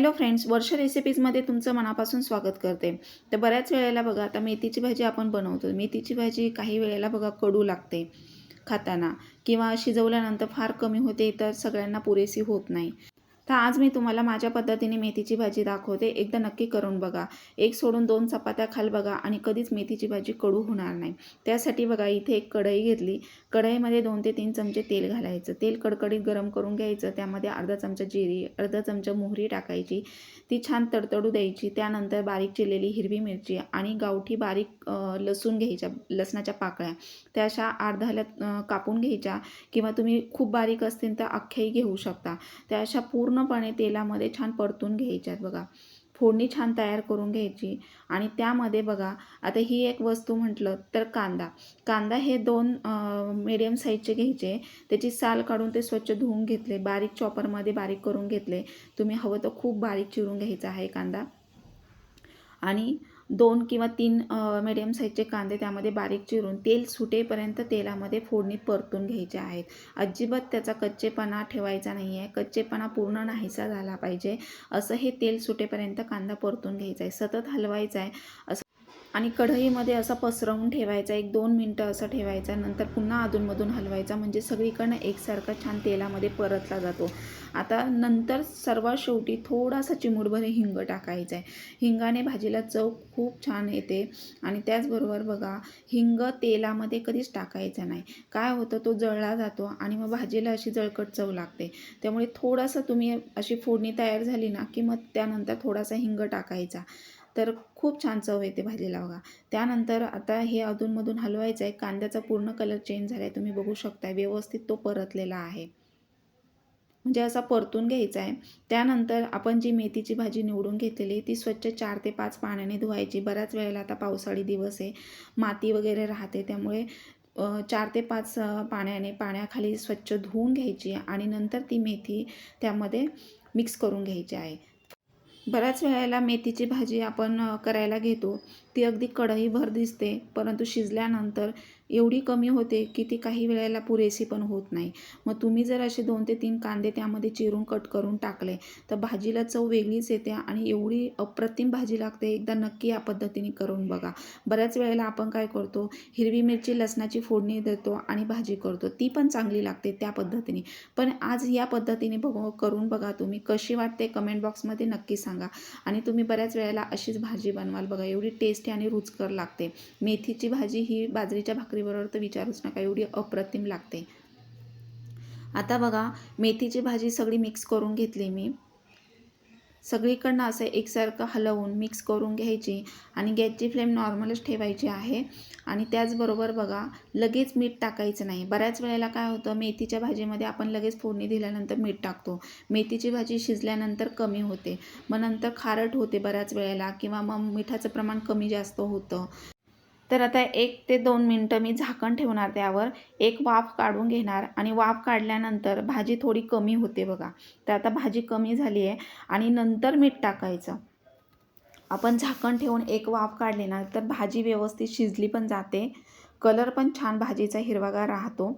Hello friends, वर्ष रेसिपीजमध्ये तुमचं मनापासून स्वागत करते. तर बऱ्याच वेळेला बघा, आता मेथीची भाजी आपण बनवतो. मेथीची भाजी काही वेळेला बघा कडू लागते खाताना किंवा शिजवल्यानंतर फार कमी होते, तर सगळ्यांना पुरेशी होत नाही. तर आज मी तुम्हाला माझ्या पद्धतीने मेथीची भाजी दाखवते. एकदा नक्की करून बघा. एक सोडून 2 चपात्या खाल बघा आणि कधीच मेथीची भाजी कडू होणार नाही. त्यासाठी बघा इथे एक कढई घेतली. कढईमध्ये 2 ते 3 चमचे तेल घालायचं. तेल कडकडीत गरम करून घ्यायचं. त्यामध्ये अर्धा चमचा जिरी, अर्धा चमचा मोहरी टाकायची. ती छान तडतडू द्यायची. त्यानंतर बारीक चिरलेली हिरवी मिरची आणि गावठी बारीक लसूण घ्यायच्या, लसणाच्या पाकळ्या त्या अशा अर्ध्याला कापून घ्यायच्या किंवा तुम्ही खूप बारीक असतील तर अख्ख्याही घेऊ शकता. त्या अशा पूर्णपणे तेलामध्ये छान परतून घ्यायच्यात बघा. फोडणी छान तयार करून घ्यायची आणि त्यामध्ये बघा आता ही एक वस्तू म्हटलं तर कांदा हे 2 मीडियम साईजचे घ्यायचे. त्याची साल काढून ते स्वच्छ धुवून घेतले. बारीक चॉपरमध्ये बारीक करून घेतले. तुम्ही हवं तर खूप बारीक चिरून घ्यायचा आहे कांदा. आणि 2 किंवा 3 मीडियम साईजचे कांदे त्यामध्ये बारीक चिरून तेल सुटेपर्यंत तेलामध्ये फोडणीत परतून घ्यायचे आहेत. अजिबात त्याचा कच्चेपणा ठेवायचा नाही आहे. कच्चेपणा पूर्ण नाहीसा झाला पाहिजे असं हे तेल सुटेपर्यंत कांदा परतून घ्यायचा आहे. सतत हलवायचा आहे असं आणि कढईमध्ये असं पसरवून ठेवायचा. 1-2 मिनटं असं ठेवायचा. नंतर पुन्हा अधूनमधून हलवायचा म्हणजे सगळीकडनं एकसारखा छान तेलामध्ये परतला जातो. आता नंतर सर्वात शेवटी थोडासा चिमूटभर हिंग टाकायचा आहे. हिंगाने भाजीला चव खूप छान येते आणि त्याचबरोबर बघा हिंग तेलामध्ये कधीच टाकायचा नाही. काय होतं तो जळला जातो आणि मग भाजीला अशी जळकट चव लागते. त्यामुळे थोडासा तुम्ही अशी फोडणी तयार झाली ना की मग त्यानंतर थोडासा हिंग टाकायचा. तर खूप छान चव येते भाजीला बघा. त्यानंतर आता हे अधूनमधून हलवायचं आहे. कांद्याचा पूर्ण कलर चेंज झाला आहे. तुम्ही बघू शकता व्यवस्थित तो परतलेला आहे. म्हणजे असा परतून घ्यायचा आहे. त्यानंतर आपण जी मेथीची भाजी निवडून घेतलेली ती स्वच्छ 4 ते 5 पाण्याने धुवायची. बऱ्याच वेळेला आता पावसाळी दिवस आहे, माती वगैरे राहते, त्यामुळे 4 ते 5 पाण्याखाली स्वच्छ धुवून घ्यायची आणि नंतर ती मेथी त्यामध्ये मिक्स करून घ्यायची आहे. बऱ्याच वेळेला मेथीची भाजी आपण करायला घेतो, ती अगदी कढईभर दिसते, परंतु शिजल्यानंतर एवढी कमी होते की ती काही वेळेला पुरेशी पण होत नाही. मग तुम्ही जर असे 2 ते 3 कांदे त्यामध्ये चिरून कट करून टाकले तर भाजीला चव वेगळीच येते आणि एवढी अप्रतिम भाजी लागते. एकदा नक्की या पद्धतीने करून बघा. बऱ्याच वेळेला आपण काय करतो, हिरवी मिरची लसणाची फोडणी देतो आणि भाजी करतो, ती पण चांगली लागते त्या पद्धतीने. पण आज या पद्धतीने करून बघा. तुम्ही कशी वाटते कमेंट बॉक्समध्ये नक्की सांगा आणि तुम्ही बऱ्याच वेळेला अशीच भाजी बनवाल बघा. एवढी टेस्टी आणि रुचकर लागते. मेथीची भाजी ही बाजरीच्या भाकरीबरोबर तर विचारूच नका, एवढी अप्रतिम लागते. आता बघा मेथीची भाजी सगळी मिक्स करून घेतली मी. सगळीकडनं असं एकसारखं हलवून मिक्स करून घ्यायची आणि गॅसची फ्लेम नॉर्मलच ठेवायची आहे. आणि त्याचबरोबर बघा लगेच मीठ टाकायचं नाही. बऱ्याच वेळेला काय होतं, मेथीच्या भाजीमध्ये आपण लगेच फोडणी दिल्यानंतर मीठ टाकतो. मेथीची भाजी शिजल्यानंतर कमी होते, मग नंतर खारट होते बऱ्याच वेळेला किंवा मग मिठाचं प्रमाण कमी जास्त होतं. तर आता 1 ते 2 मिनटं मी झाकण ठेवणार, त्यावर एक वाफ काढून घेणार आणि वाफ काढल्यानंतर भाजी थोडी कमी होते बघा. तर आता भाजी कमी झाली आहे आणि नंतर मीठ टाकायचं. आपण झाकण ठेवून एक वाफ काढली ना तर भाजी व्यवस्थित शिजली पण जाते, कलर पण छान भाजीचा हिरवागार राहतो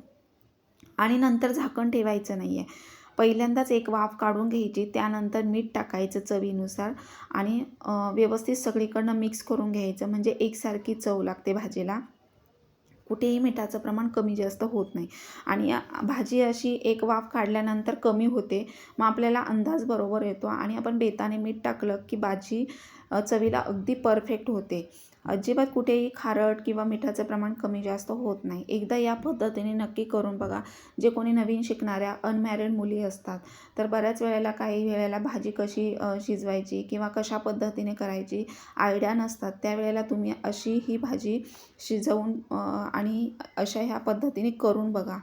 आणि नंतर झाकण ठेवायचं नाही आहे. पहिल्यांदाच एक वाफ काढून घ्यायची, त्यानंतर मीठ टाकायचं चवीनुसार आणि व्यवस्थित सगळीकडनं मिक्स करून घ्यायचं म्हणजे एकसारखी चव लागते भाजीला. कुठेही मिठाचं प्रमाण कमी जास्त होत नाही आणि भाजी अशी एक वाफ काढल्यानंतर कमी होते, मग आपल्याला अंदाज बरोबर येतो आणि आपण बेताने मीठ टाकलं की भाजी चवीला अगदी परफेक्ट होते. अजिबात कुठेही खारट किंवा मिठाचं प्रमाण कमी जास्त होत नाही. एकदा या पद्धतीने नक्की करून बघा. जे कोणी नवीन शिकणाऱ्या अनमॅरिड मुली असतात तर बऱ्याच वेळेला काही वेळेला भाजी कशी शिजवायची किंवा कशा पद्धतीने करायची आयडिया नसतात, त्यावेळेला तुम्ही अशी ही भाजी शिजवून आणि अशा ह्या पद्धतीने करून बघा.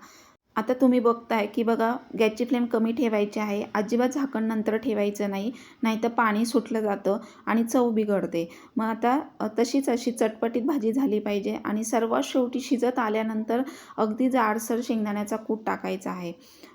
आता तुम्ही बघताय की बघा गॅसची फ्लेम कमी ठेवायची आहे. अजिबात झाकण नंतर ठेवायचं नाही, नाहीतर पाणी सुटलं जातं आणि चव बिघडते. मग आता तशीच अशी चटपटीत भाजी झाली पाहिजे आणि सर्वात शेवटी शिजत आल्यानंतर अगदी जाडसर शेंगदाण्याचा कूट टाकायचा आहे.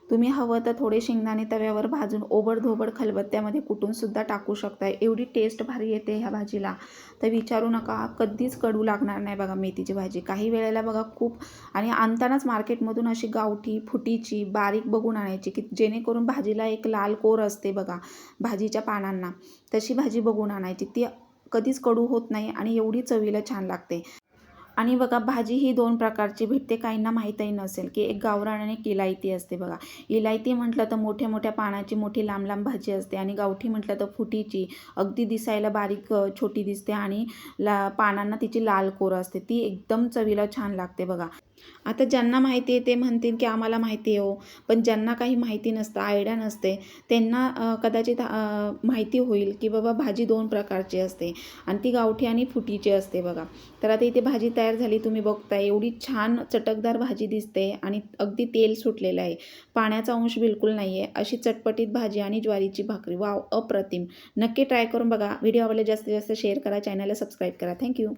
तुम्ही हवं तर थोडे शेंगदाणे तव्यावर भाजून ओबडधोबड खलबत्त्यामध्ये कुटूनसुद्धा टाकू शकता. एवढी टेस्ट भारी येते ह्या भाजीला, तर विचारू नका. कधीच कडू लागणार नाही बघा मेथीची भाजी. काही वेळेला बघा खूप, आणि आणतानाच मार्केटमधून अशी गावठी फुटीची बारीक बघून आणायची, की जेणेकरून भाजीला एक लाल कोर असते बघा भाजीच्या पानांना, तशी भाजी बघून आणायची. ती कधीच कडू होत नाही आणि एवढी चवीला छान लागते. आणि बघा भाजी ही 2 प्रकारची भेटते. काहींना माहीतही नसेल, की एक गावरान आणि एक इलायती असते बघा. इलायती म्हटलं तर मोठ्या-मोठ्या पानाची मोठी लांब-लांब भाजी असते, आणि गावठी म्हटलं तर फुटीची अगदी दिसायला बारीक छोटी दिसते, आणि पानांना तिची लाल कोर असते. ती एकदम चवीला छान लागते बघा. आता ज्यांना माहिती आहे ते म्हणतील, की आम्हाला माहिती आहे हो. पण ज्यांना काही माहिती नसतं, आयडिया नसते, त्यांना कदाचित माहिती होईल, की बाबा भाजी 2 प्रकारची असते, आणि ती गावठी आणि फुटीची असते बघा. तर आता इथे भाजी तयार झाली, तुम्ही बघताय एवढी छान चटकदार भाजी दिसते, आणि अगदी तेल सुटलेलं आहे. पाण्याचा अंश बिलकुल नाही आहे. अशी चटपटीत भाजी आणि ज्वारीची भाकरी, वाव, अप्रतिम. नक्की ट्राय करून बघा. व्हिडिओ आवडले जास्तीत जास्त शेअर करा, चॅनलला सबस्क्राईब करा. थँक्यू.